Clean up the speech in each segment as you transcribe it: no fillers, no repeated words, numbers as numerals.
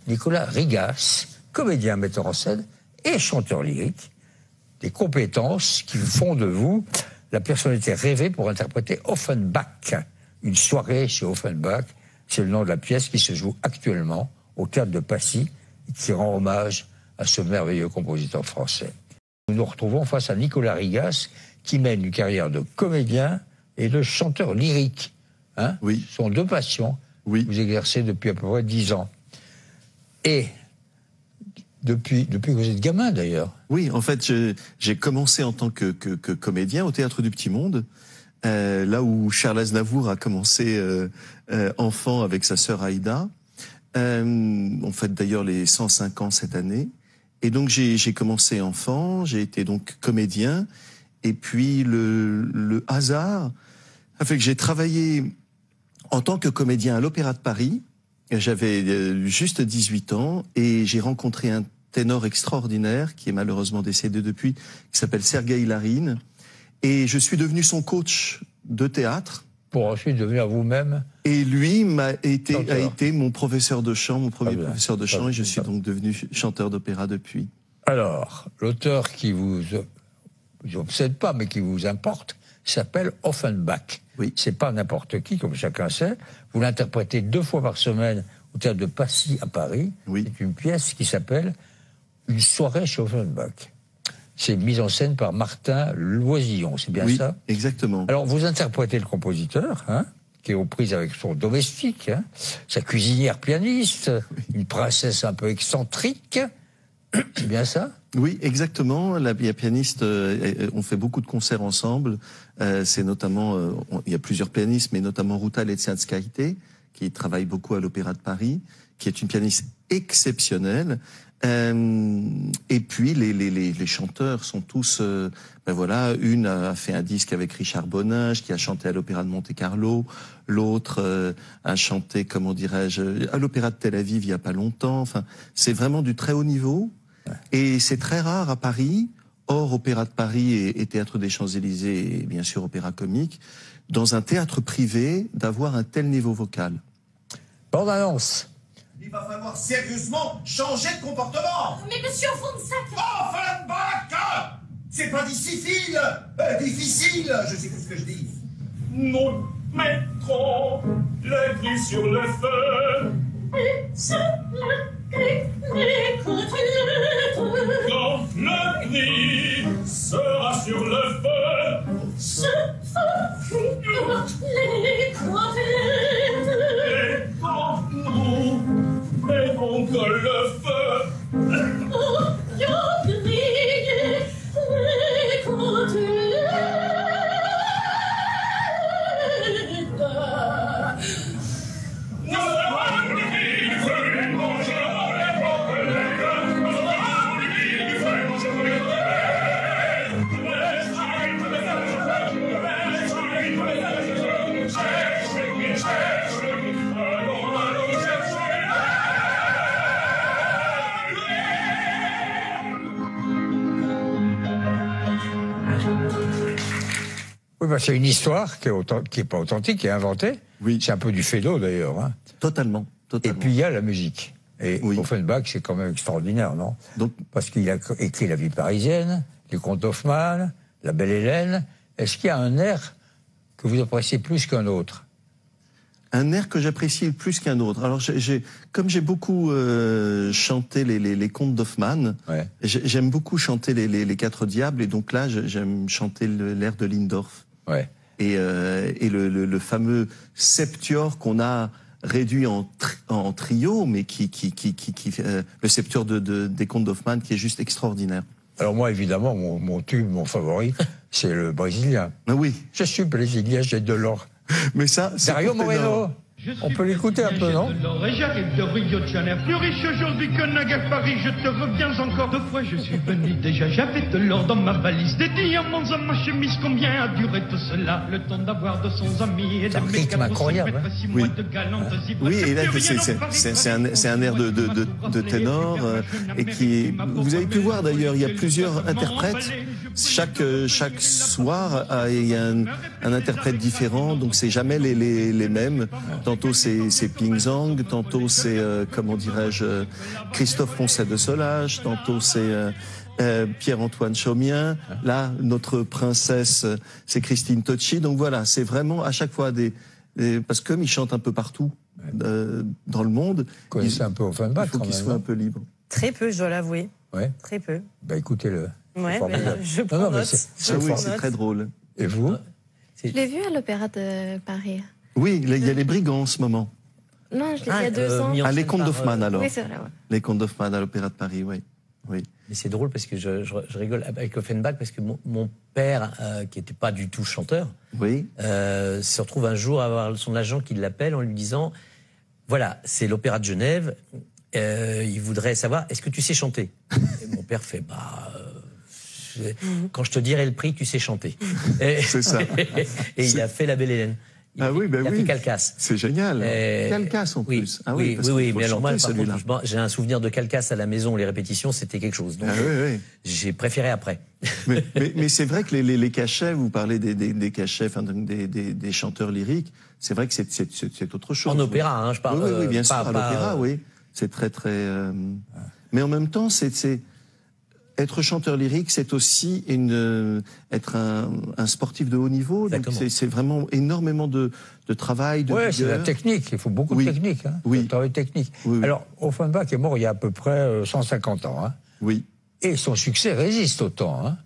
Nicolas Rigas, comédien, metteur en scène et chanteur lyrique, des compétences qui font de vous la personnalité rêvée pour interpréter Offenbach. Une soirée chez Offenbach, c'est le nom de la pièce qui se joue actuellement au théâtre de Passy et qui rend hommage à ce merveilleux compositeur français. Nous nous retrouvons face à Nicolas Rigas qui mène une carrière de comédien et de chanteur lyrique. Hein, oui. Ce sont deux passions oui. que vous exercez depuis à peu près 10 ans. Et depuis que vous êtes gamin d'ailleurs. Oui, en fait, j'ai commencé en tant que comédien au Théâtre du Petit Monde, là où Charles Aznavour a commencé enfant avec sa sœur Aïda. On fête d'ailleurs les 105 ans cette année. Et donc j'ai commencé enfant, j'ai été donc comédien. Et puis le hasard a fait que j'ai travaillé en tant que comédien à l'Opéra de Paris. J'avais juste 18 ans et j'ai rencontré un ténor extraordinaire qui est malheureusement décédé depuis, qui s'appelle Sergueï Larine. Et je suis devenu son coach de théâtre. Pour ensuite devenir vous-même. Et lui a été mon professeur de chant, mon premier professeur de chant, et je suis donc devenu chanteur d'opéra depuis. Alors, l'auteur qui vous obsède pas, mais qui vous importe, s'appelle Offenbach. Oui. C'est pas n'importe qui, comme chacun sait. Vous l'interprétez 2 fois par semaine au théâtre de Passy à Paris. Oui. C'est une pièce qui s'appelle Une soirée chez Offenbach. C'est mise en scène par Martin Loisillon, c'est bien ça? Oui, exactement. Alors, vous interprétez le compositeur, hein, qui est aux prises avec son domestique, hein, sa cuisinière pianiste, une princesse un peu excentrique. C'est bien ça? Oui, exactement. La pianiste, on fait beaucoup de concerts ensemble. C'est notamment, il y a plusieurs pianistes, mais notamment Ruta Letsianskaite, qui travaille beaucoup à l'Opéra de Paris, qui est une pianiste exceptionnelle. Et puis les chanteurs sont tous, voilà, une a fait un disque avec Richard Boninge qui a chanté à l'Opéra de Monte-Carlo, l'autre a chanté, comment dirais-je, à l'Opéra de Tel Aviv il y a pas longtemps. Enfin, c'est vraiment du très haut niveau et c'est très rare à Paris, hors Opéra de Paris et Théâtre des Champs-Élysées et bien sûr Opéra Comique, dans un théâtre privé d'avoir un tel niveau vocal. Bande annonce. Il va falloir sérieusement changer de comportement. Mais monsieur Offenbach... Offenbach, c'est pas difficile. Difficile, je sais plus ce que je dis. Nous mettrons les prix sur le feu. Et sur les côtelettes. Quand le prix sera sur le feu, Je ferai les côtelettes. et quand nous mettons que le feu, Oh, yo griller les côtelettes. nous avons le prix du feu et mangerons les côtelettes. Nous avons le prix du feu et mangerons les côtelettes. Oui, bah, c'est une histoire qui est pas authentique, qui est inventée. Oui. C'est un peu du Feydeau d'ailleurs. Hein. Totalement. Et puis il y a la musique. Et Oui. Offenbach, c'est quand même extraordinaire, non? Donc, Parce qu'il a écrit La vie parisienne, Les contes d'Hoffmann, La belle Hélène. Est-ce qu'il y a un air que vous appréciez plus qu'un autre? un air que j'apprécie plus qu'un autre. Alors, comme j'ai beaucoup chanté les contes d'Hoffmann, ouais. J'aime beaucoup chanter les Quatre Diables, et donc là, j'aime chanter l'air de Lindorf. Ouais. Et le fameux septuor qu'on a réduit en trio, mais le septuor des contes d'Hoffmann, qui est juste extraordinaire. Alors moi, évidemment, mon tube, mon favori, c'est le brésilien. Ah oui. Je suis brésilien, j'ai de l'or. Mais ça, c'est Dario Moreno. On peut l'écouter un peu, non? Et j'arrive de Rio de Janeiro, plus riche aujourd'hui que naguère Paris. Je te reviens encore 2 fois, je suis venu déjà. J'avais de l'or dans ma valise, des diamants dans ma chemise. Combien a duré tout cela? Le temps d'avoir 200 amis et C'est un de rythme incroyable, hein. 6 Oui. mois de galanterie. Oui, et là, c'est un air de ténor, et vous avez pu voir d'ailleurs, il y a plusieurs interprètes. Chaque soir, il y a un interprète différent, donc c'est jamais les mêmes. Dans tantôt c'est Ping Zhang, tantôt c'est comment dirais-je Christophe Poncet de Solage, tantôt c'est Pierre-Antoine Chaumien. Là, notre princesse, c'est Christine Tocci. Donc voilà, c'est vraiment à chaque fois parce que comme ils chantent un peu partout dans le monde, Vous connaissez un peu Offenbach, il faut quand qu'ils même, soient hein. un peu libres. Très peu, je dois l'avouer. Ouais. Très peu. Bah écoutez-le. Ouais, formidable. je Non, prends non, mais note. c'est Ah oui, fort. c'est très drôle. Et vous? Je l'ai vu à l'Opéra de Paris. Oui, il y a les brigands en ce moment. Non, je l'ai vu il y a 2 ans. mis en Ah, les scène contes par, d'Hoffmann alors. Oui, c'est vrai, ouais. Les contes d'Hoffmann à l'Opéra de Paris, oui. Oui. Mais c'est drôle parce que je rigole avec Offenbach parce que mon père, qui n'était pas du tout chanteur, Oui. se retrouve un jour à avoir son agent qui l'appelle en lui disant voilà, c'est l'Opéra de Genève, il voudrait savoir est-ce que tu sais chanter. Et mon père fait quand je te dirai le prix, tu sais chanter. C'est ça. Et il a fait La Belle Hélène. Il a fait Calcasse. C'est génial. Calcasse en plus. Ah oui, parce qu'il faut mais alors moi, chanter, par contre, j'ai un souvenir de Calcasse à la maison, les répétitions, c'était quelque chose. Donc, oui. j'ai préféré après. mais c'est vrai que les cachets, vous parlez des cachets, enfin des chanteurs lyriques, c'est vrai que c'est autre chose. En opéra, hein, je parle. Oui, bien sûr, à l'opéra, oui. C'est très. Mais en même temps, être chanteur lyrique, c'est aussi être un sportif de haut niveau. Donc c'est vraiment énormément de travail, de Ouais, vigueur. c'est la technique. Il faut beaucoup de technique. Hein. Oui. De travail technique. Oui. Alors, Offenbach est mort il y a à peu près 150 ans. Hein. Oui. Et son succès résiste au temps. Hein.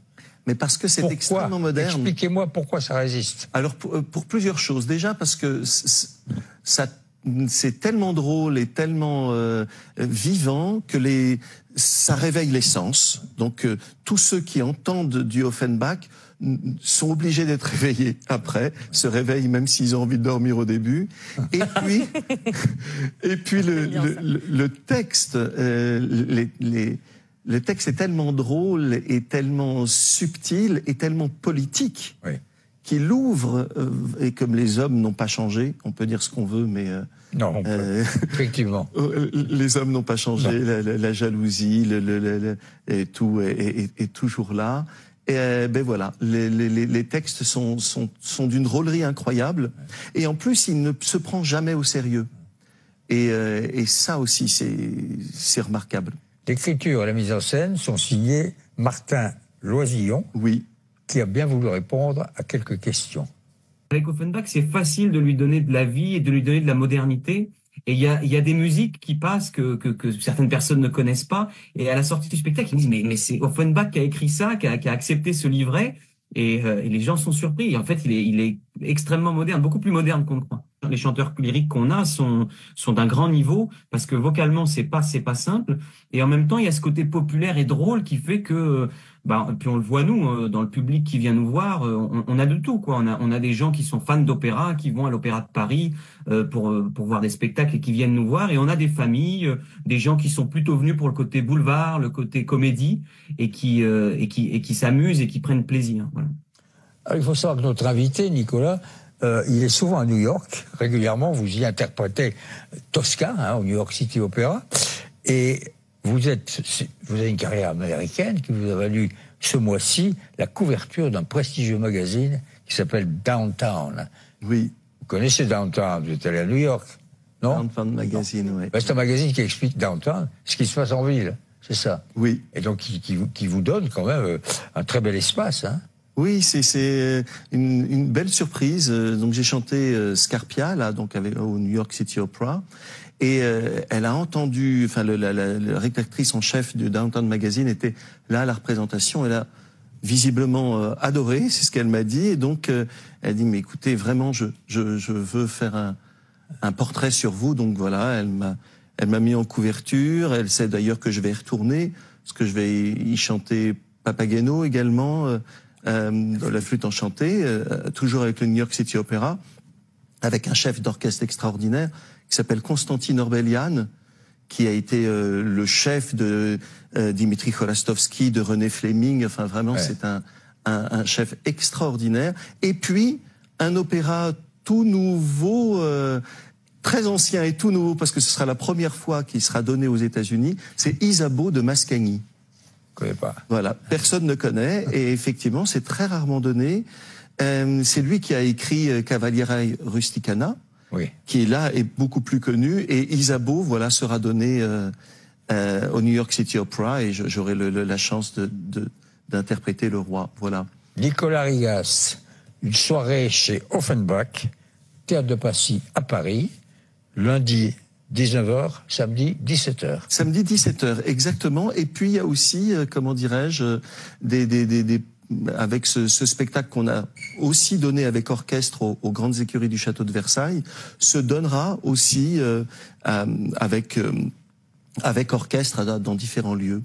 Mais parce que c'est Pourquoi? extrêmement moderne. Expliquez-moi pourquoi ça résiste. Alors pour plusieurs choses. Déjà parce que c'est tellement drôle et tellement vivant que ça réveille les sens. Donc tous ceux qui entendent du Offenbach sont obligés d'être réveillés après, se réveillent même s'ils ont envie de dormir au début. Et puis le texte, le texte est tellement drôle et tellement subtil et tellement politique. Oui. Qu'il ouvre, et comme les hommes n'ont pas changé, on peut dire ce qu'on veut, mais... Non, on peut. Effectivement. Les hommes n'ont pas changé, la jalousie, et tout est toujours là. Et ben voilà, les textes sont d'une drôlerie incroyable, et en plus, il ne se prend jamais au sérieux. Et ça aussi, c'est remarquable. L'écriture et la mise en scène sont signés Martin Loisillon. Oui. Qui a bien voulu répondre à quelques questions. Avec Offenbach, c'est facile de lui donner de la vie et de lui donner de la modernité. Et il y a des musiques qui passent que certaines personnes ne connaissent pas. Et à la sortie du spectacle, ils me disent mais c'est Offenbach qui a écrit ça, qui a accepté ce livret. Et les gens sont surpris. Et en fait, il est extrêmement moderne, beaucoup plus moderne qu'on ne croit. Les chanteurs lyriques qu'on a sont d'un grand niveau parce que vocalement c'est pas simple, et en même temps il y a ce côté populaire et drôle qui fait que puis on le voit nous dans le public qui vient nous voir, on a de tout quoi. On a des gens qui sont fans d'opéra qui vont à l'Opéra de Paris pour voir des spectacles et qui viennent nous voir, et on a des familles, des gens qui sont plutôt venus pour le côté boulevard, le côté comédie, et qui s'amusent et qui prennent plaisir. Voilà. Alors, il faut savoir que notre invité Nicolas, il est souvent à New York. Régulièrement, vous y interprétez Tosca, au New York City Opera. Et vous avez une carrière américaine qui vous a valu ce mois-ci la couverture d'un prestigieux magazine qui s'appelle Downtown. Oui. Vous connaissez Downtown, vous êtes allé à New York, non? Downtown Magazine, oui. C'est un magazine qui explique Downtown, ce qui se passe en ville, c'est ça? Oui. Et donc qui vous donne quand même un très bel espace, hein? Oui, c'est une belle surprise. Donc j'ai chanté Scarpia là, donc au New York City Opera, et elle a entendu, enfin la rédactrice en chef du Downtown Magazine était là à la représentation. Elle a visiblement adoré, c'est ce qu'elle m'a dit, et donc elle dit mais écoutez vraiment je veux faire un portrait sur vous, donc voilà, elle m'a mis en couverture. Elle sait d'ailleurs que je vais y retourner parce que je vais y chanter Papageno également. La flûte enchantée, toujours avec le New York City Opera, avec un chef d'orchestre extraordinaire qui s'appelle Konstantin Orbelian, qui a été le chef de Dimitri Khorostovsky, de René Fleming. Enfin, vraiment, c'est un chef extraordinaire. Et puis, un opéra tout nouveau, très ancien et tout nouveau, parce que ce sera la première fois qu'il sera donné aux États-Unis. C'est Isabeau de Mascagni. Pas. Voilà, personne ne connaît, et effectivement, c'est très rarement donné. C'est lui qui a écrit Cavaliera Rusticana, Oui. qui là est beaucoup plus connu. Et Isabeau, voilà, sera donné au New York City Opera et j'aurai la chance d'interpréter le roi. Voilà. Nicolas Rigas, une soirée chez Offenbach, Théâtre de Passy à Paris, lundi 19h, samedi 17h. Samedi 17h, exactement. Et puis il y a aussi, comment dirais-je, avec ce spectacle qu'on a aussi donné avec orchestre aux grandes écuries du château de Versailles, se donnera aussi avec orchestre dans différents lieux.